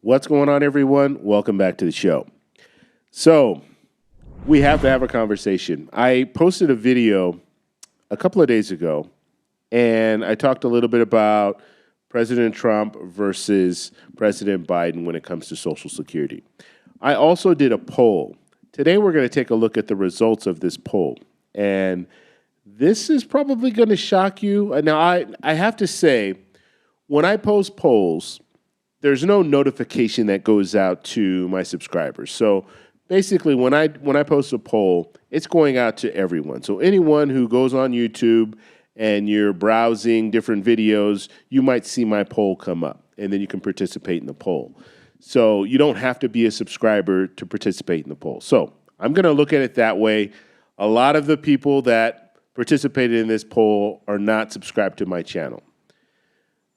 What's going on, everyone? Welcome back to the show. So, we have to have a conversation. I posted a video a couple of days ago, and I talked a little bit about President Trump versus President Biden when it comes to Social Security. I also did a poll. Today, we're going to take a look at the results of this poll, and this is probably going to shock you. Now, I have to say, when I post polls, there's no notification that goes out to my subscribers. So basically, when I post a poll, it's going out to everyone. So anyone who goes on YouTube and you're browsing different videos, you might see my poll come up, and then you can participate in the poll. So you don't have to be a subscriber to participate in the poll. So I'm going to look at it that way. A lot of the people that participated in this poll are not subscribed to my channel.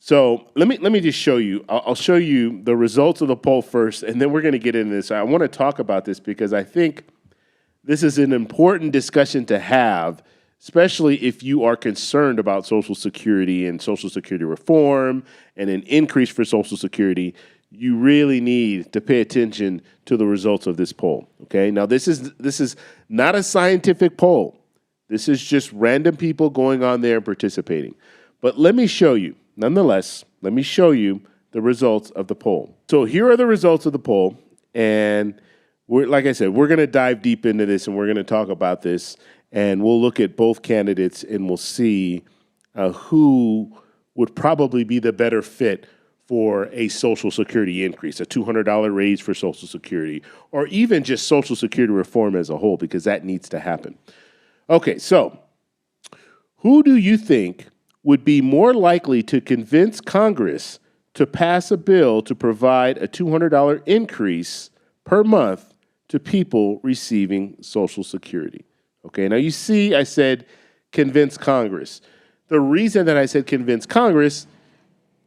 So let me just show you. I'll show you the results of the poll first, and then we're going to get into this. I want to talk about this because I think this is an important discussion to have, especially if you are concerned about Social Security and Social Security reform and an increase for Social Security. You really need to pay attention to the results of this poll. Okay? Now, this is not a scientific poll. This is just random people going on there and participating. But let me show you. Nonetheless, let me show you the results of the poll. So here are the results of the poll, and like I said, we're going to dive deep into this, and we're going to talk about this, and we'll look at both candidates, and we'll see who would probably be the better fit for a Social Security increase, a $200 raise for Social Security, or even just Social Security reform as a whole, because that needs to happen. Okay, so who do you think would be more likely to convince Congress to pass a bill to provide a $200 increase per month to people receiving Social Security? Okay, now you see I said convince Congress. The reason that I said convince Congress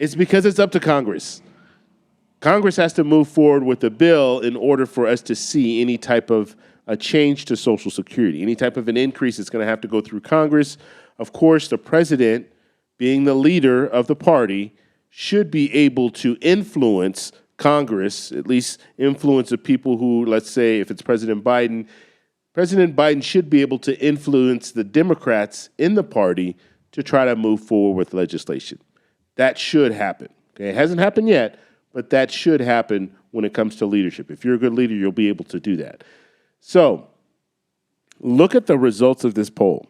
is because it's up to Congress. Congress has to move forward with a bill in order for us to see any type of a change to Social Security. Any type of an increase is going to have to go through Congress. Of course, the president, being the leader of the party, should be able to influence Congress, at least influence the people who, let's say, if it's President Biden should be able to influence the Democrats in the party to try to move forward with legislation. That should happen. Okay? It hasn't happened yet, but that should happen when it comes to leadership. If you're a good leader, you'll be able to do that. So, look at the results of this poll.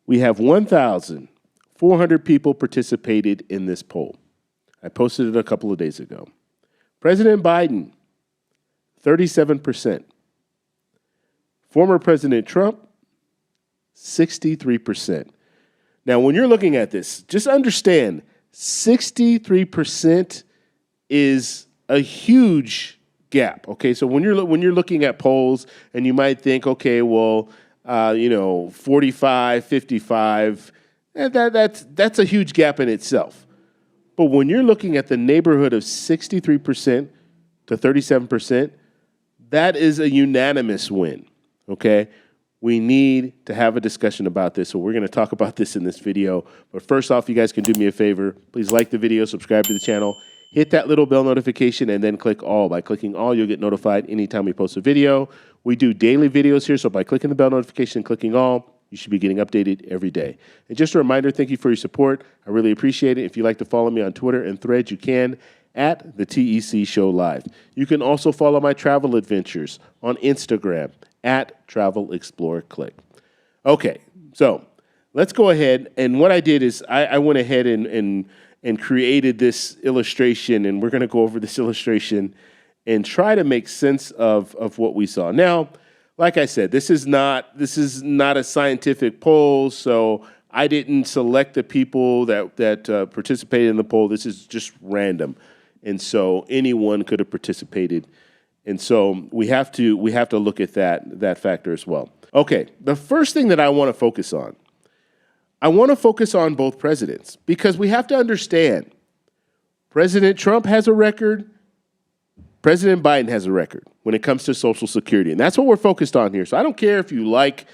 We have 1,400 people participated in this poll. I posted it a couple of days ago. President Biden, 37%. Former President Trump, 63%. Now, when you're looking at this, just understand 63% is a huge gap. Okay, so when you're looking at polls, and you might think, okay, well, 45, 55. That's a huge gap in itself. But when you're looking at the neighborhood of 63% to 37%, that is a unanimous win, okay? We need to have a discussion about this, so we're going to talk about this in this video. But first off, you guys can do me a favor. Please like the video, subscribe to the channel, hit that little bell notification, and then click all. By clicking all, you'll get notified anytime we post a video. We do daily videos here, so by clicking the bell notification and clicking all, you should be getting updated every day. And just a reminder, thank you for your support. I really appreciate it. If you'd like to follow me on Twitter and Threads, you can at the TEC Show Live. You can also follow my travel adventures on Instagram at Travel Explore Click. Okay, so let's go ahead. And what I did is I went ahead and created this illustration, and we're going to go over this illustration and try to make sense of what we saw. Now, like I said, this is not a scientific poll, so I didn't select the people that participated in the poll. This is just random, and so anyone could have participated, and so we have to look at that factor as well. Okay, the first thing that I want to focus on both presidents, because we have to understand President Trump has a record, President Biden has a record when it comes to Social Security, and that's what we're focused on here. So I don't care if you like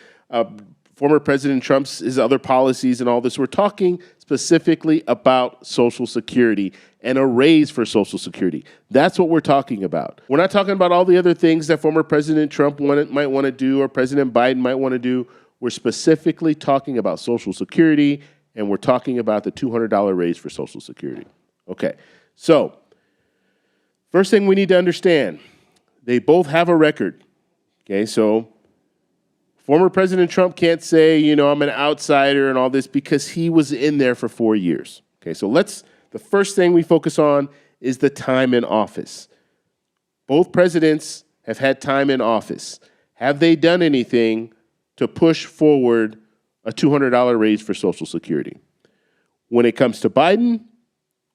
former President Trump's his other policies and all this. We're talking specifically about Social Security and a raise for Social Security. That's what we're talking about. We're not talking about all the other things that former President Trump might want to do or President Biden might want to do. We're specifically talking about Social Security, and we're talking about the $200 raise for Social Security. Okay, so first thing we need to understand, they both have a record. Okay, so former President Trump can't say, you know, I'm an outsider and all this because he was in there for 4 years. Okay, so the first thing we focus on is the time in office. Both presidents have had time in office. Have they done anything to push forward a $200 raise for Social Security? When it comes to Biden,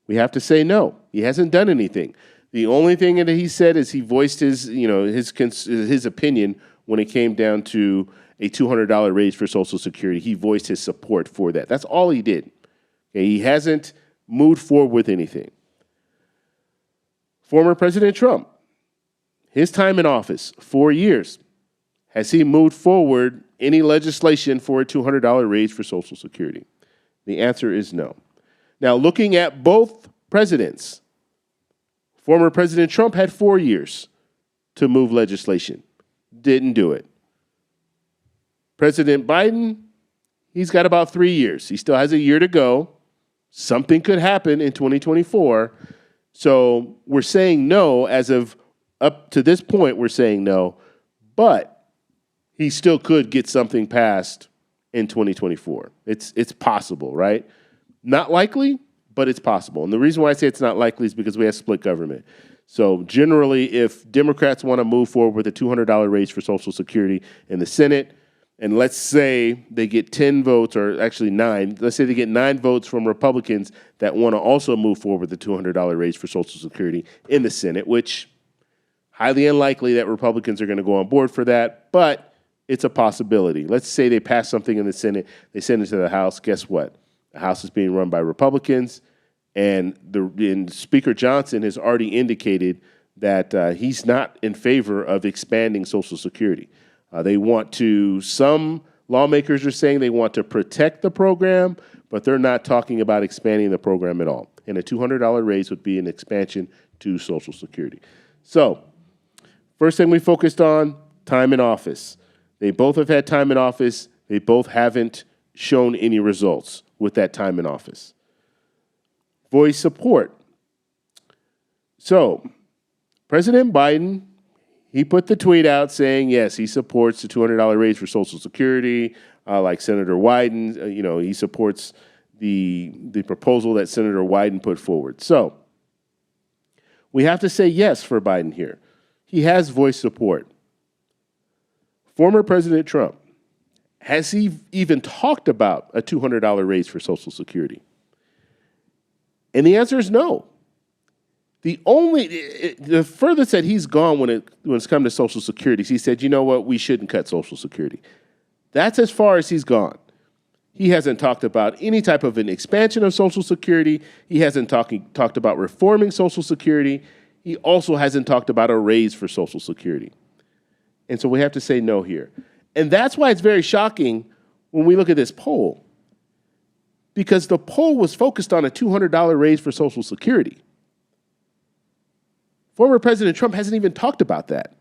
we have to say no. He hasn't done anything. The only thing that he said is he voiced his opinion when it came down to a $200 raise for Social Security. He voiced his support for that. That's all he did. Okay, he hasn't moved forward with anything. Former President Trump, his time in office, 4 years. Has he moved forward any legislation for a $200 raise for Social Security? The answer is no. Now, looking at both presidents, former President Trump had 4 years to move legislation. Didn't do it. President Biden, he's got about 3 years. He still has a year to go. Something could happen in 2024. So we're saying no. As of up to this point, we're saying no. But he still could get something passed in 2024. It's possible, right? Not likely, but it's possible. And the reason why I say it's not likely is because we have split government. So generally, if Democrats want to move forward with a $200 raise for Social Security in the Senate, and let's say they get 10 votes, or actually 9, let's say they get 9 votes from Republicans that want to also move forward with the $200 raise for Social Security in the Senate, which highly unlikely that Republicans are going to go on board for that, but it's a possibility. Let's say they pass something in the Senate, they send it to the House. Guess what? The House is being run by Republicans, and Speaker Johnson has already indicated that he's not in favor of expanding Social Security. Some lawmakers are saying they want to protect the program, but they're not talking about expanding the program at all. And a $200 raise would be an expansion to Social Security. So, first thing we focused on, time in office. They both have had time in office. They both haven't shown any results with that time in office. Voice support. So, President Biden, he put the tweet out saying, yes, he supports the $200 raise for Social Security, like Senator Wyden. He supports the proposal that Senator Wyden put forward. So we have to say yes for Biden here. He has voice support. Former President Trump, has he even talked about a $200 raise for Social Security? And the answer is no. The furthest that he's gone when it's come to Social Security, he said, you know what, we shouldn't cut Social Security. That's as far as he's gone. He hasn't talked about any type of an expansion of Social Security. He hasn't talked about reforming Social Security. He also hasn't talked about a raise for Social Security. And so we have to say no here. And that's why it's very shocking when we look at this poll, because the poll was focused on a $200 raise for Social Security. Former President Trump hasn't even talked about that.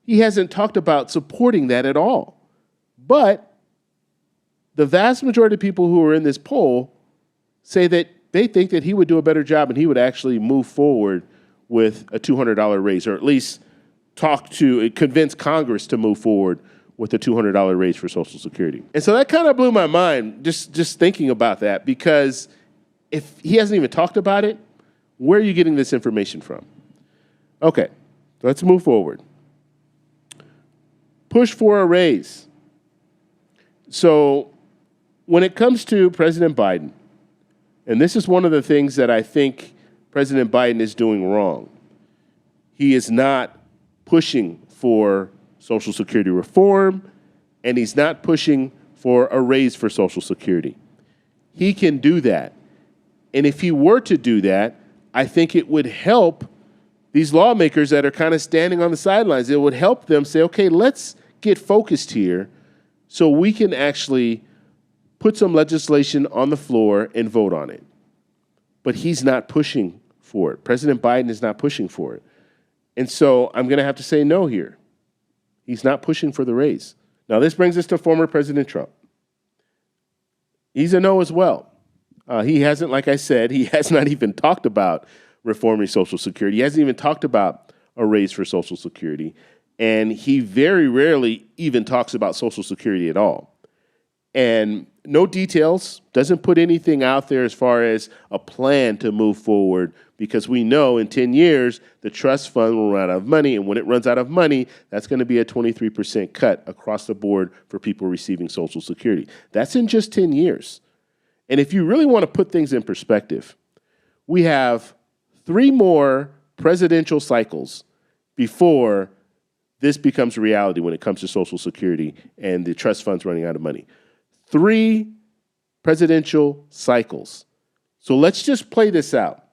He hasn't talked about supporting that at all. But the vast majority of people who are in this poll say that they think that he would do a better job and he would actually move forward with a $200 raise, or at least convince Congress to move forward with a $200 raise for Social Security. And so that kind of blew my mind just thinking about that, because if he hasn't even talked about it, where are you getting this information from? Okay, let's move forward. Push for a raise. So when it comes to President Biden, and this is one of the things that I think President Biden is doing wrong, he is not pushing for Social Security reform, and he's not pushing for a raise for Social Security. He can do that. And if he were to do that, I think it would help these lawmakers that are kind of standing on the sidelines. It would help them say, okay, let's get focused here so we can actually put some legislation on the floor and vote on it. but he's not pushing for it. President Biden is not pushing for it. And so I'm going to have to say no here. He's not pushing for the raise. Now, this brings us to former President Trump. He's a no as well. He hasn't, like I said, he has not even talked about reforming Social Security. He hasn't even talked about a raise for Social Security. And he very rarely even talks about Social Security at all. And no details, doesn't put anything out there as far as a plan to move forward, because we know in 10 years, the trust fund will run out of money. And when it runs out of money, that's going to be a 23% cut across the board for people receiving Social Security. That's in just 10 years. And if you really want to put things in perspective, we have 3 more presidential cycles before this becomes a reality when it comes to Social Security and the trust funds running out of money. 3 presidential cycles. So let's just play this out.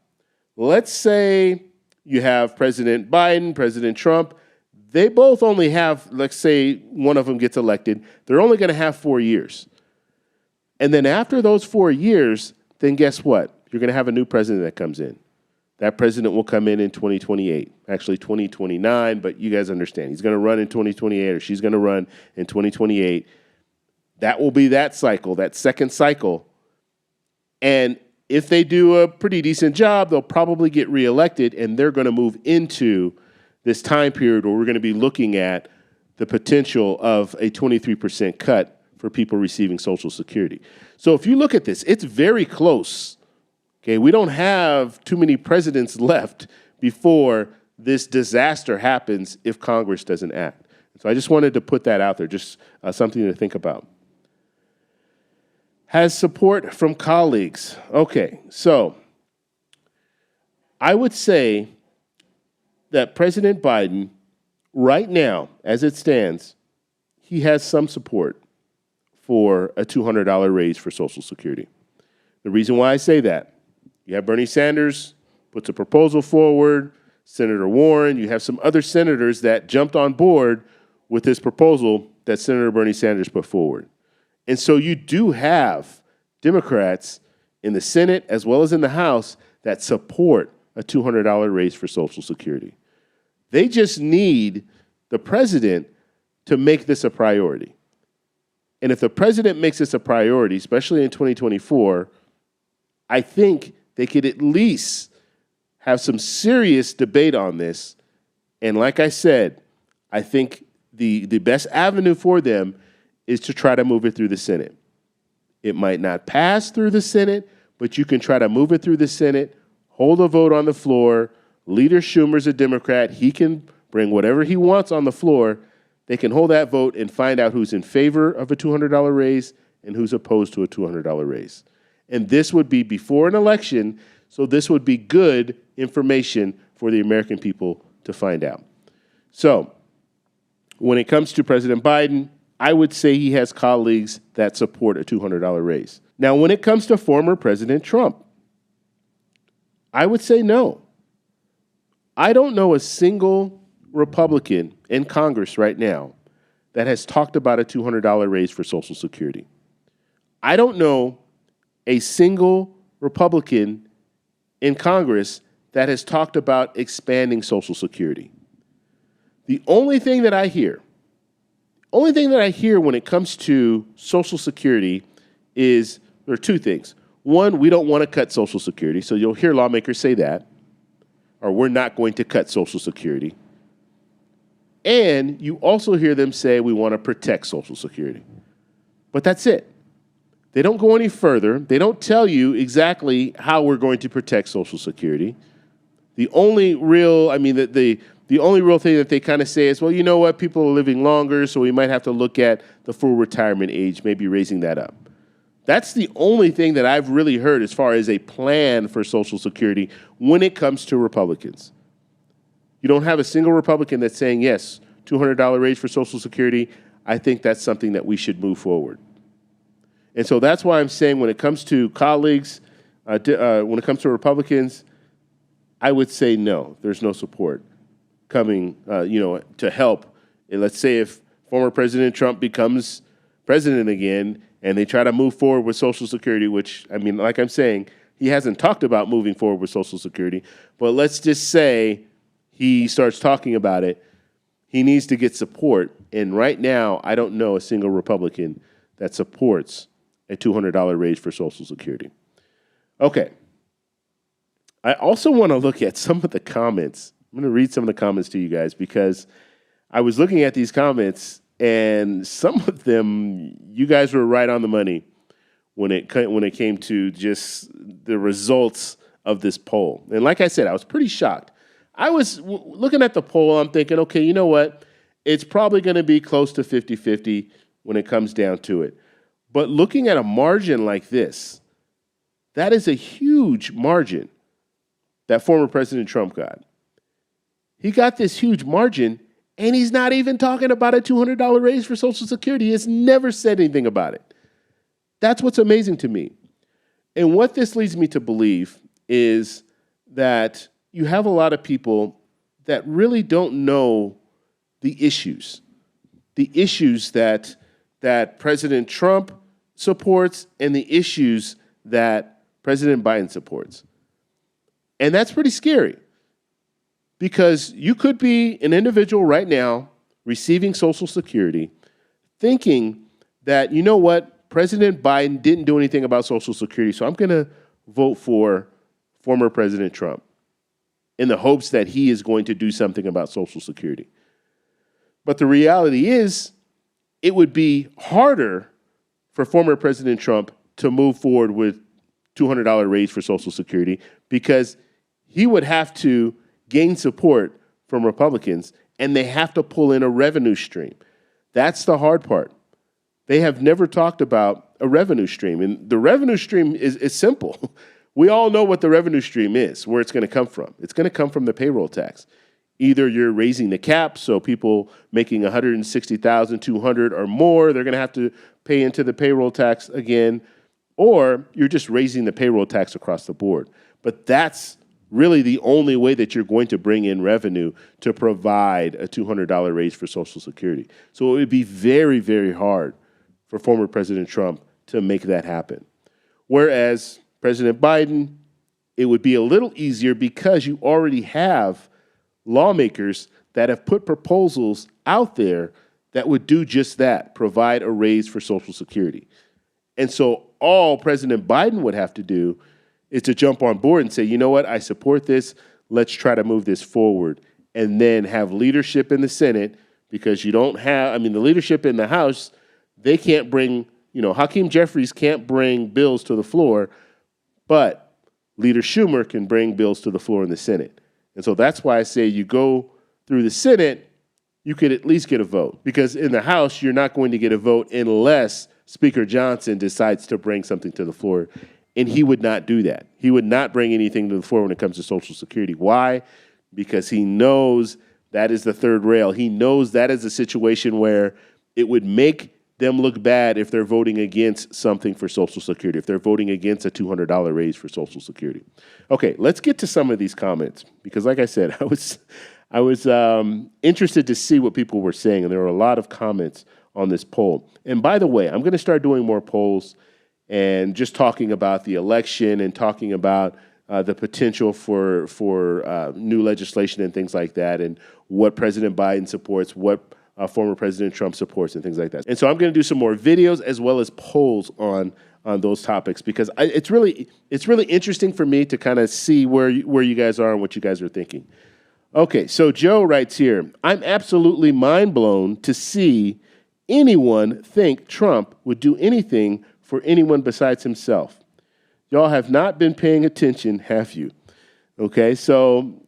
Let's say you have President Biden, President Trump. They both only have, let's say one of them gets elected. They're only going to have 4 years. And then after those 4 years, then guess what? You're going to have a new president that comes in. That president will come in 2028, actually 2029, but you guys understand. He's going to run in 2028, or she's going to run in 2028. That will be that cycle, that second cycle. And if they do a pretty decent job, they'll probably get reelected, and they're going to move into this time period where we're going to be looking at the potential of a 23% cut for people receiving Social Security. So if you look at this, it's very close. Okay, we don't have too many presidents left before this disaster happens if Congress doesn't act. So I just wanted to put that out there, just something to think about. Has support from colleagues. Okay, so I would say that President Biden, right now, as it stands, he has some support for a $200 raise for Social Security. The reason why I say that, you have Bernie Sanders puts a proposal forward, Senator Warren, you have some other senators that jumped on board with this proposal that Senator Bernie Sanders put forward. And so you do have Democrats in the Senate as well as in the House that support a $200 raise for Social Security. They just need the president to make this a priority. And if the president makes this a priority, especially in 2024, I think they could at least have some serious debate on this. And like I said, I think the best avenue for them is to try to move it through the Senate. It might not pass through the Senate, but you can try to move it through the Senate, hold a vote on the floor. Leader Schumer's a Democrat. He can bring whatever he wants on the floor. They can hold that vote and find out who's in favor of a $200 raise and who's opposed to a $200 raise. And this would be before an election, so this would be good information for the American people to find out. So when it comes to President Biden, I would say he has colleagues that support a $200 raise. Now, when it comes to former President Trump, I would say no. I don't know a single Republican in Congress right now that has talked about a $200 raise for Social Security. I don't know a single Republican in Congress that has talked about expanding Social Security. The only thing that I hear when it comes to Social Security is there are 2 things. One, we don't want to cut Social Security, so you'll hear lawmakers say that, or we're not going to cut Social Security. And you also hear them say we want to protect Social Security. But that's it. They don't go any further. They don't tell you exactly how we're going to protect Social Security. The only real, the only real thing that they kind of say is, well, you know what, people are living longer, so we might have to look at the full retirement age, maybe raising that up. That's the only thing that I've really heard as far as a plan for Social Security when it comes to Republicans. You don't have a single Republican that's saying, yes, $200 raise for Social Security. I think that's something that we should move forward. And so that's why I'm saying when it comes to colleagues, when it comes to Republicans, I would say no, there's no support coming, to help. And let's say if former President Trump becomes president again and they try to move forward with Social Security, which, like I'm saying, he hasn't talked about moving forward with Social Security, but let's just say he starts talking about it. He needs to get support. And right now, I don't know a single Republican that supports a $200 raise for Social Security. Okay. I also want to look at some of the comments. I'm going to read some of the comments to you guys because I was looking at these comments and some of them, you guys were right on the money when it came to just the results of this poll. And like I said, I was pretty shocked. I was looking at the poll, I'm thinking, okay, you know what? It's probably going to be close to 50-50 when it comes down to it. But looking at a margin like this, that is a huge margin that former President Trump got. He got this huge margin, and he's not even talking about a $200 raise for Social Security. He has never said anything about it. That's what's amazing to me. And what this leads me to believe is that you have a lot of people that really don't know the issues that President Trump supports and the issues that President Biden supports. And that's pretty scary because you could be an individual right now receiving Social Security thinking that, you know what, President Biden didn't do anything about Social Security, so I'm going to vote for former President Trump in the hopes that he is going to do something about Social Security. But the reality is, it would be harder for former President Trump to move forward with $200 raise for Social Security because he would have to gain support from Republicans, and they have to pull in a revenue stream. That's the hard part. They have never talked about a revenue stream, and the revenue stream is simple. We all know what the revenue stream is, where it's going to come from. It's going to come from the payroll tax. Either you're raising the cap, so people making $160,200 or more, they're going to have to pay into the payroll tax again, or you're just raising the payroll tax across the board. But that's really the only way that you're going to bring in revenue to provide a $200 raise for Social Security. So it would be very, very hard for former President Trump to make that happen. Whereas President Biden, it would be a little easier because you already have lawmakers that have put proposals out there that would do just that, provide a raise for Social Security. And so all President Biden would have to do is to jump on board and say, you know what, I support this, let's try to move this forward. And then have leadership in the Senate, because you don't have, the leadership in the House, they can't bring, Hakeem Jeffries can't bring bills to the floor, but Leader Schumer can bring bills to the floor in the Senate. And so that's why I say you go through the Senate, you could at least get a vote. Because in the House, you're not going to get a vote unless Speaker Johnson decides to bring something to the floor. And he would not do that. He would not bring anything to the floor when it comes to Social Security. Why? Because he knows that is the third rail. He knows that is a situation where it would make them look bad if they're voting against something for Social Security, if they're voting against a $200 raise for Social Security. Okay, let's get to some of these comments because, like I said, I was interested to see what people were saying, and there were a lot of comments on this poll. And by the way, I'm going to start doing more polls and just talking about the election and talking about the potential for new legislation and things like that, and what President Biden supports, what former President Trump supports, and things like that. And so I'm going to do some more videos as well as polls on those topics because it's really interesting for me to kind of see where you guys are and what you guys are thinking. Okay, so Joe writes here, I'm absolutely mind blown to see anyone think Trump would do anything for anyone besides himself. Y'all have not been paying attention, have you? Okay, so,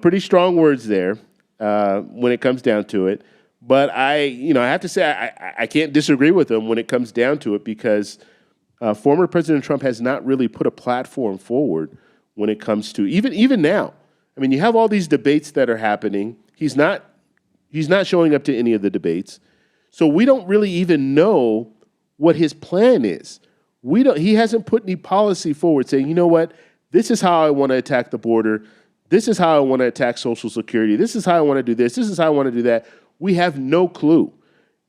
pretty strong words there when it comes down to it. But I have to say I can't disagree with him when it comes down to it because former President Trump has not really put a platform forward when it comes to, even now. You have all these debates that are happening. He's not showing up to any of the debates. So we don't really even know what his plan is. He hasn't put any policy forward saying, you know what, this is how I want to attack the border. This is how I want to attack Social Security. This is how I want to do this. This is how I want to do that. We have no clue.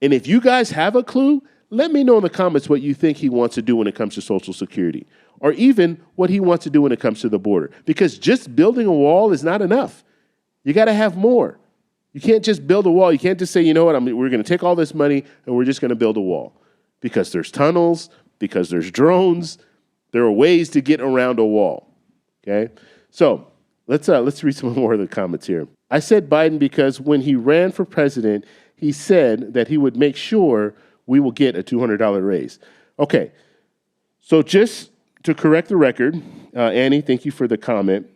And if you guys have a clue, let me know in the comments what you think he wants to do when it comes to Social Security. or even what he wants to do when it comes to the border. Because just building a wall is not enough. You got to have more. You can't just build a wall. You can't just say, you know what, we're going to take all this money and we're just going to build a wall. Because there's tunnels, because there's drones, there are ways to get around a wall. Okay? So let's read some more of the comments here. I said Biden because when he ran for president, he said that he would make sure we will get a $200 raise. Okay, so just to correct the record, Annie, thank you for the comment.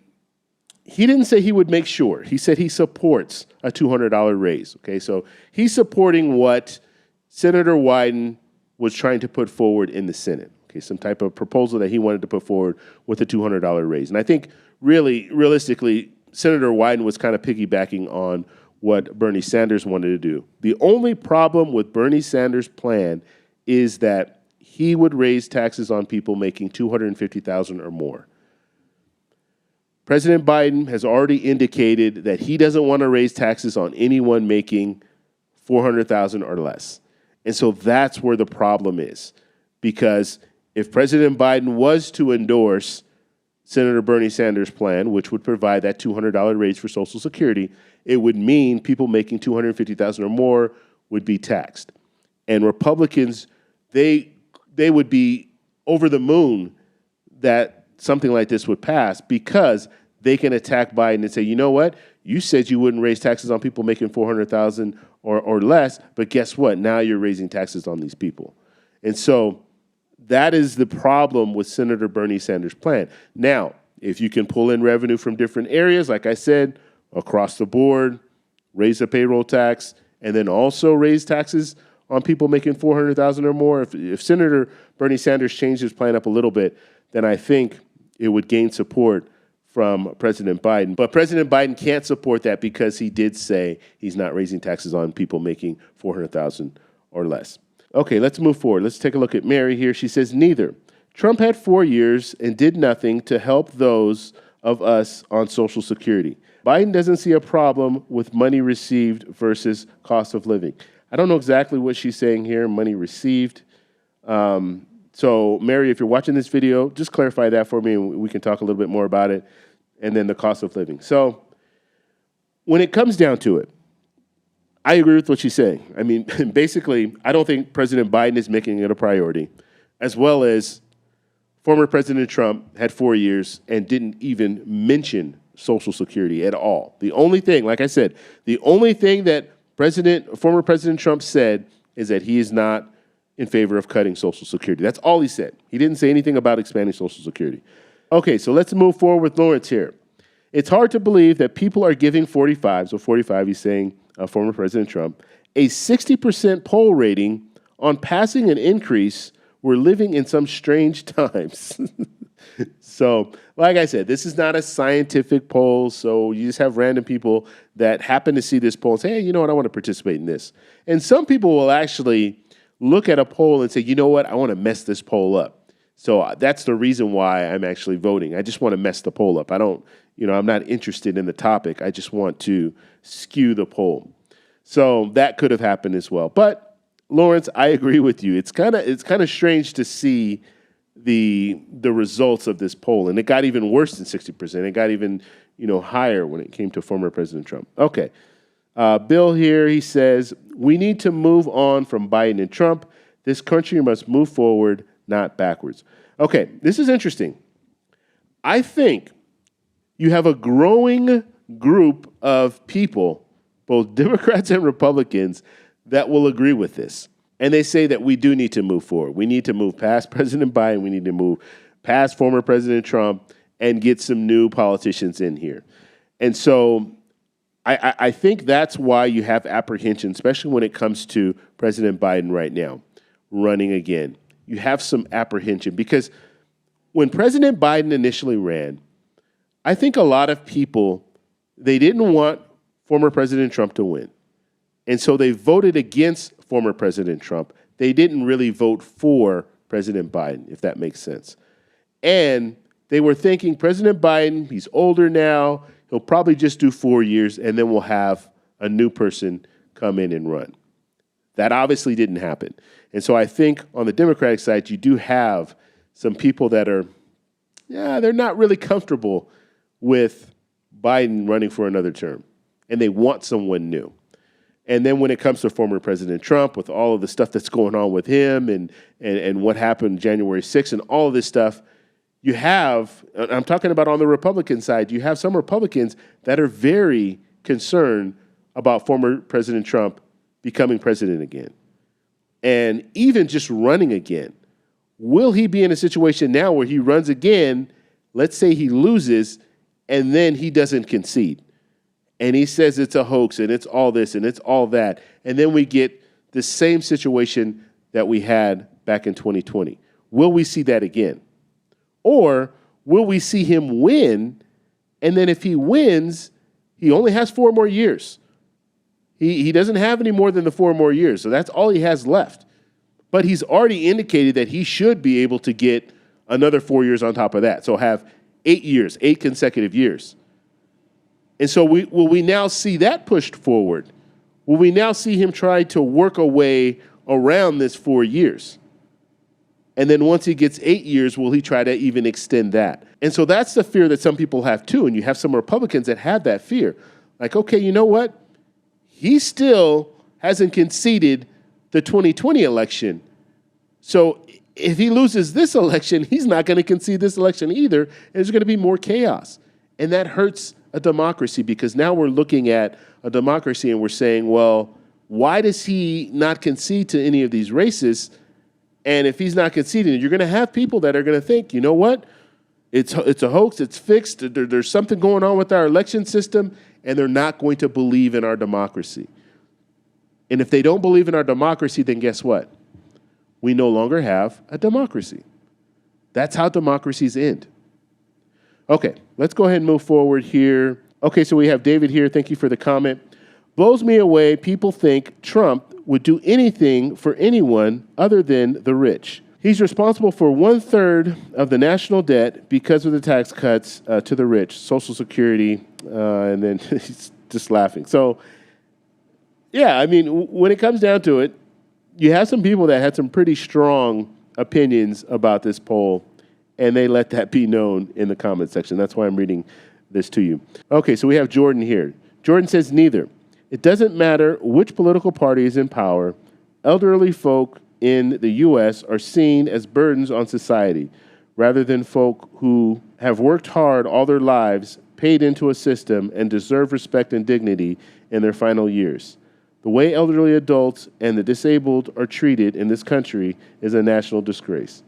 He didn't say he would make sure. He said he supports a $200 raise. Okay, so he's supporting what Senator Wyden was trying to put forward in the Senate. Okay, some type of proposal that he wanted to put forward with a $200 raise. And I think realistically, Senator Wyden was kind of piggybacking on what Bernie Sanders wanted to do. The only problem with Bernie Sanders' plan is that he would raise taxes on people making $250,000 or more. President Biden has already indicated that he doesn't want to raise taxes on anyone making $400,000 or less. And so that's where the problem is. Because if President Biden was to endorse Senator Bernie Sanders' plan, which would provide that $200 raise for Social Security, it would mean people making $250,000 or more would be taxed. And Republicans, they would be over the moon that something like this would pass because they can attack Biden and say, you know what? You said you wouldn't raise taxes on people making $400,000 or less, but guess what? Now you're raising taxes on these people. And so that is the problem with Senator Bernie Sanders' plan. Now, if you can pull in revenue from different areas, like I said, across the board, raise the payroll tax, and then also raise taxes on people making $400,000 or more. If Senator Bernie Sanders changed his plan up a little bit, then I think it would gain support from President Biden. But President Biden can't support that because he did say he's not raising taxes on people making $400,000 or less. Okay, let's move forward. Let's take a look at Mary here. She says, neither. Trump had 4 years and did nothing to help those of us on Social Security. Biden doesn't see a problem with money received versus cost of living. I don't know exactly what she's saying here, money received. So, Mary, if you're watching this video, just clarify that for me and we can talk a little bit more about it. And then the cost of living. So, when it comes down to it, I agree with what she's saying. I mean, basically, I don't think President Biden is making it a priority, as well as former President Trump had 4 years and didn't even mention Social Security at all. The only thing, like I said, the only thing that former President Trump said is that he is not in favor of cutting Social Security. That's all he said. He didn't say anything about expanding Social Security. Okay, so let's move forward with Lawrence here. It's hard to believe that people are giving 45, so 45 he's saying, former President Trump, a 60% poll rating on passing an increase. We're living in some strange times. So, like I said, this is not a scientific poll, so you just have random people that happen to see this poll and say, hey, you know what, I want to participate in this. And some people will actually look at a poll and say, you know what, I want to mess this poll up. So that's the reason why I'm actually voting. I just want to mess the poll up. I'm not interested in the topic. I just want to skew the poll. So that could have happened as well. But Lawrence, I agree with you. It's kind of strange to see the results of this poll, and it got even worse than 60%. It got even higher when it came to former President Trump. Okay, Bill here, he says we need to move on from Biden and Trump. This country must move forward, not backwards. Okay, this is interesting. I think you have a growing group of people, both Democrats and Republicans, that will agree with this. And they say that we do need to move forward. We need to move past President Biden. We need to move past former President Trump and get some new politicians in here. And so I think that's why you have apprehension, especially when it comes to President Biden right now, running again. You have some apprehension because when President Biden initially ran, I think a lot of people, they didn't want former President Trump to win. And so they voted against former President Trump. They didn't really vote for President Biden, if that makes sense. And they were thinking, President Biden, he's older now, he'll probably just do 4 years, and then we'll have a new person come in and run. That obviously didn't happen. And so I think on the Democratic side, you do have some people that are yeah, they're not really comfortable with Biden running for another term, and they want someone new. And then when it comes to former President Trump, with all of the stuff that's going on with him and what happened January 6th and all of this stuff, you have, I'm talking about on the Republican side, you have some Republicans that are very concerned about former President Trump becoming president again. And even just running again. Will he be in a situation now where he runs again, let's say he loses, and then he doesn't concede? And he says it's a hoax and it's all this and it's all that. And then we get the same situation that we had back in 2020. Will we see that again? Or will we see him win? And then if he wins, he only has 4 more years. He doesn't have any more than the 4 more years. So that's all he has left. But he's already indicated that he should be able to get another 4 years on top of that. So have 8 years, 8 consecutive years. And so will we now see that pushed forward? Will we now see him try to work a way around this 4 years? And then once he gets 8 years, will he try to even extend that? And so that's the fear that some people have too. And you have some Republicans that have that fear. Like, okay, you know what? He still hasn't conceded the 2020 election. So if he loses this election, he's not going to concede this election either. And there's going to be more chaos. And that hurts a democracy, because now we're looking at a democracy and we're saying, well, why does he not concede to any of these races? And if he's not conceding, you're going to have people that are going to think, you know what? It's a hoax. It's fixed. There's something going on with our election system, and they're not going to believe in our democracy. And if they don't believe in our democracy, then guess what? We no longer have a democracy. That's how democracies end. Okay, let's go ahead and move forward here. Okay, so we have David here. Thank you for the comment. Blows me away. People think Trump would do anything for anyone other than the rich. He's responsible for 1/3 of the national debt because of the tax cuts to the rich, Social Security, and then he's just laughing. So, yeah, I mean, when it comes down to it, you have some people that had some pretty strong opinions about this poll, and they let that be known in the comment section. That's why I'm reading this to you. Okay, so we have Jordan here. Jordan says, neither. It doesn't matter which political party is in power. Elderly folk in the U.S. are seen as burdens on society, rather than folk who have worked hard all their lives, paid into a system, and deserve respect and dignity in their final years. The way elderly adults and the disabled are treated in this country is a national disgrace.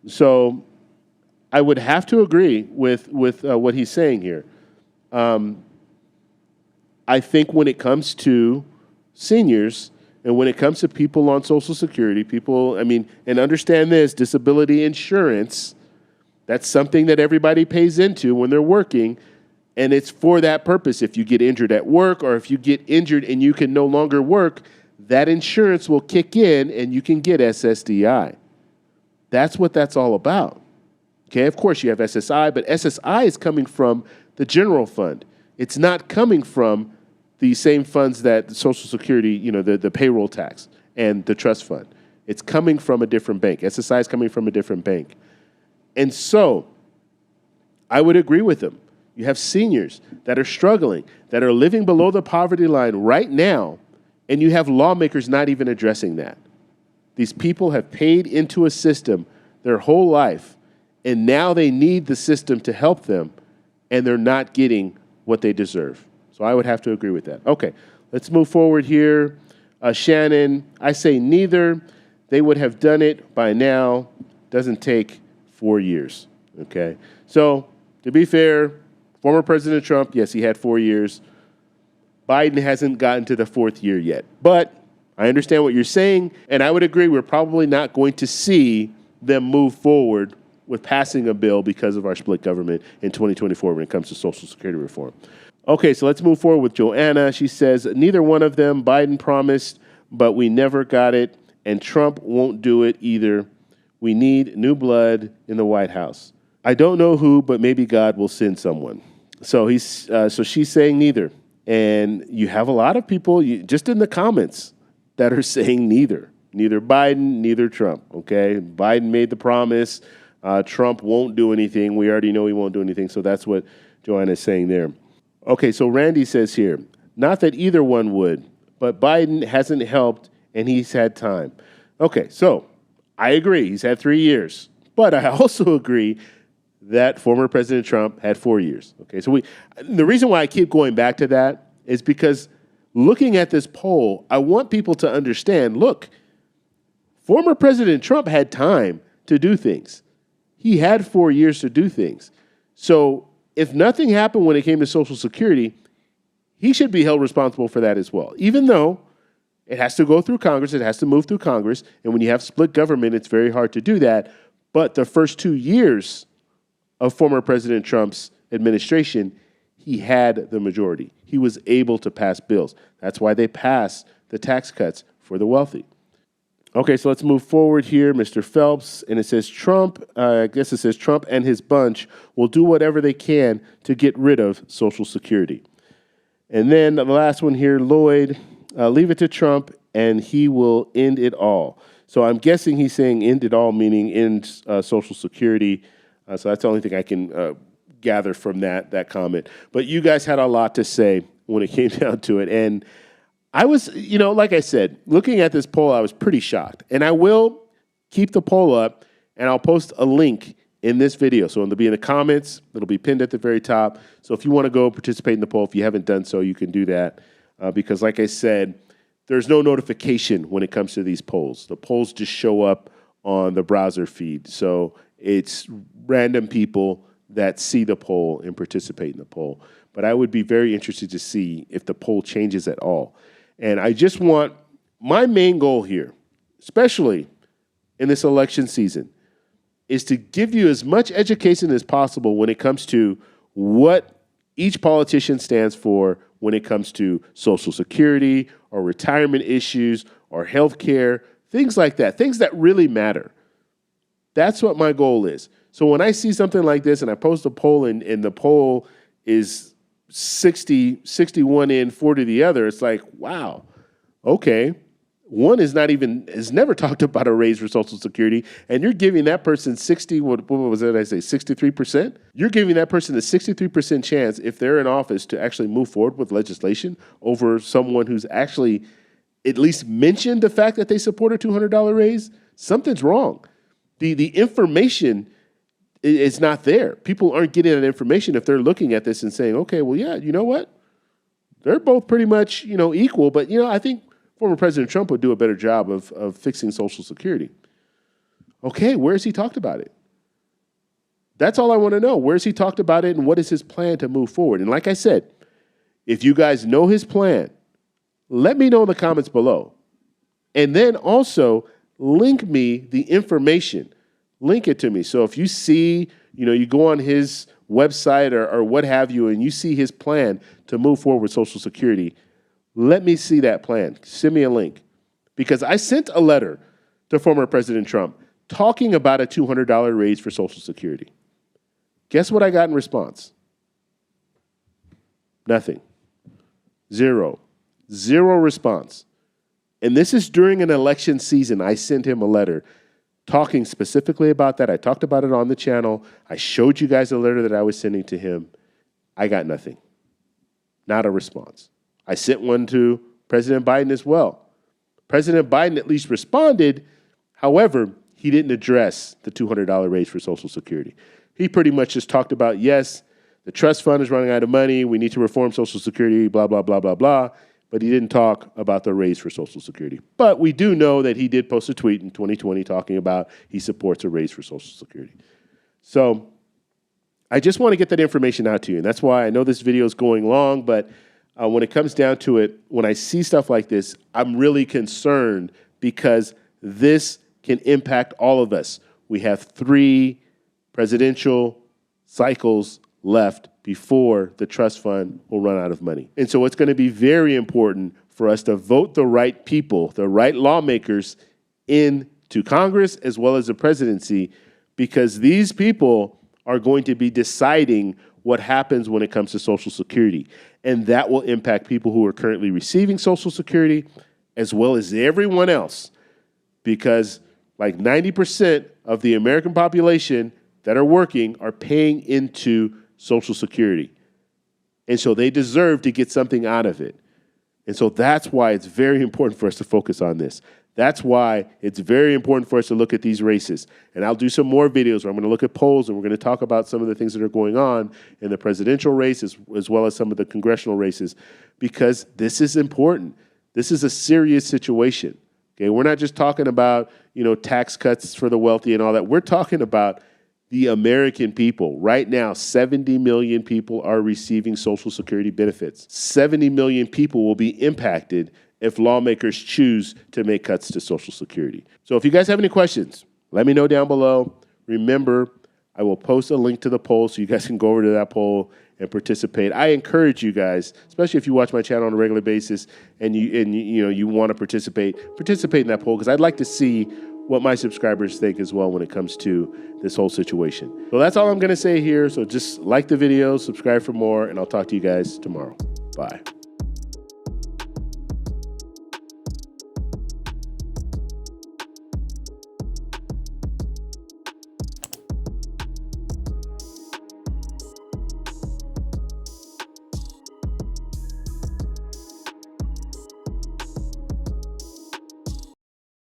So I would have to agree with what he's saying here. I think when it comes to seniors and when it comes to people on Social Security, and understand this, disability insurance, that's something that everybody pays into when they're working, and it's for that purpose. If you get injured at work or if you get injured and you can no longer work, that insurance will kick in and you can get SSDI. That's what that's all about. Okay, of course you have SSI, but SSI is coming from the general fund. It's not coming from the same funds that Social Security, the payroll tax and the trust fund. It's coming from a different bank. SSI is coming from a different bank. And so I would agree with them. You have seniors that are struggling, that are living below the poverty line right now, and you have lawmakers not even addressing that. These people have paid into a system their whole life, and now they need the system to help them, and they're not getting what they deserve. So I would have to agree with that. Okay, let's move forward here. Shannon, I say neither. They would have done it by now. Doesn't take 4 years. Okay, so to be fair, former President Trump, yes, he had 4 years. Biden hasn't gotten to the 4th year yet. But I understand what you're saying, and I would agree we're probably not going to see them move forward with passing a bill because of our split government in 2024 when it comes to Social Security reform. Okay, so let's move forward with Joanna. She says, neither one of them. Biden promised, but we never got it, and Trump won't do it either. We need new blood in the White House. I don't know who, but maybe God will send someone. So she's saying neither. And you have a lot of people just in the comments that are saying neither. Neither Biden, neither Trump, okay? Biden made the promise. Trump won't do anything. We already know he won't do anything. So that's what Joanna is saying there. Okay, so Randy says here, not that either one would, but Biden hasn't helped and he's had time. Okay, so I agree. He's had 3 years. But I also agree that former President Trump had 4 years. Okay, so the reason why I keep going back to that is because looking at this poll, I want people to understand, look, former President Trump had time to do things. He had 4 years to do things. So if nothing happened when it came to Social Security, he should be held responsible for that as well, even though it has to go through Congress, it has to move through Congress, and when you have split government, it's very hard to do that. But the first 2 years of former President Trump's administration, he had the majority. He was able to pass bills. That's why they passed the tax cuts for the wealthy. Okay, so let's move forward here, Mr. Phelps, and it says Trump and his bunch will do whatever they can to get rid of Social Security. And then the last one here, Lloyd, leave it to Trump and he will end it all. So I'm guessing he's saying end it all, meaning end Social Security. So that's the only thing I can gather from that comment. But you guys had a lot to say when it came down to it. And I was, like I said, looking at this poll, I was pretty shocked. And I will keep the poll up, and I'll post a link in this video. So it'll be in the comments. It'll be pinned at the very top. So if you want to go participate in the poll, if you haven't done so, you can do that. Because like I said, there's no notification when it comes to these polls. The polls just show up on the browser feed. So it's random people that see the poll and participate in the poll. But I would be very interested to see if the poll changes at all. And I just want my main goal here, especially in this election season, is to give you as much education as possible when it comes to what each politician stands for when it comes to Social Security or retirement issues or health care, things like that, things that really matter. That's what my goal is. So when I see something like this and I post a poll and the poll is 61 in, 40 the other, it's like, wow, okay. One has never talked about a raise for Social Security, and you're giving that person 63%? You're giving that person a 63% chance, if they're in office, to actually move forward with legislation over someone who's actually at least mentioned the fact that they support a $200 raise. Something's wrong. The information is not there. People aren't getting that information if they're looking at this and saying, okay, well, yeah, you know what? They're both pretty much, equal, but, I think former President Trump would do a better job of fixing Social Security. Okay, where has he talked about it? That's all I want to know. Where has he talked about it, and what is his plan to move forward? And like I said, if you guys know his plan, let me know in the comments below. And then also link me the information. Link it to me. So if you see, you go on his website or what have you, and you see his plan to move forward with Social Security, let me see that plan. Send me a link. Because I sent a letter to former President Trump talking about a $200 raise for Social Security. Guess what I got in response? Nothing. Zero response. And this is during an election season. I sent him a letter talking specifically about that. I talked about it on the channel. I showed you guys the letter that I was sending to him. I got nothing. Not a response. I sent one to President Biden as well. President Biden at least responded. However, he didn't address the $200 raise for Social Security. He pretty much just talked about, yes, the trust fund is running out of money. We need to reform Social Security, blah, blah, blah, blah, blah. But he didn't talk about the raise for Social Security. But we do know that he did post a tweet in 2020 talking about he supports a raise for Social Security. So I just want to get that information out to you. And that's why I know this video is going long, but when it comes down to it, when I see stuff like this, I'm really concerned because this can impact all of us. We have 3 presidential cycles left before the trust fund will run out of money. And so it's going to be very important for us to vote the right people, the right lawmakers into Congress as well as the presidency, because these people are going to be deciding what happens when it comes to Social Security. And that will impact people who are currently receiving Social Security as well as everyone else, because Like 90% of the American population that are working are paying into Social Security. And so they deserve to get something out of it. And so that's why it's very important for us to focus on this. That's why it's very important for us to look at these races. And I'll do some more videos where I'm going to look at polls and we're going to talk about some of the things that are going on in the presidential race as well as some of the congressional races, because this is important. This is a serious situation. Okay, we're not just talking about, tax cuts for the wealthy and all that. We're talking about the American people. Right now, 70 million people are receiving Social Security benefits. 70 million people will be impacted if lawmakers choose to make cuts to Social Security. So if you guys have any questions, let me know down below. Remember, I will post a link to the poll so you guys can go over to that poll and participate. I encourage you guys, especially if you watch my channel on a regular basis and you want to participate in that poll, because I'd like to see what my subscribers think as well when it comes to this whole situation. So that's all I'm going to say here. So just like the video, subscribe for more, and I'll talk to you guys tomorrow. Bye.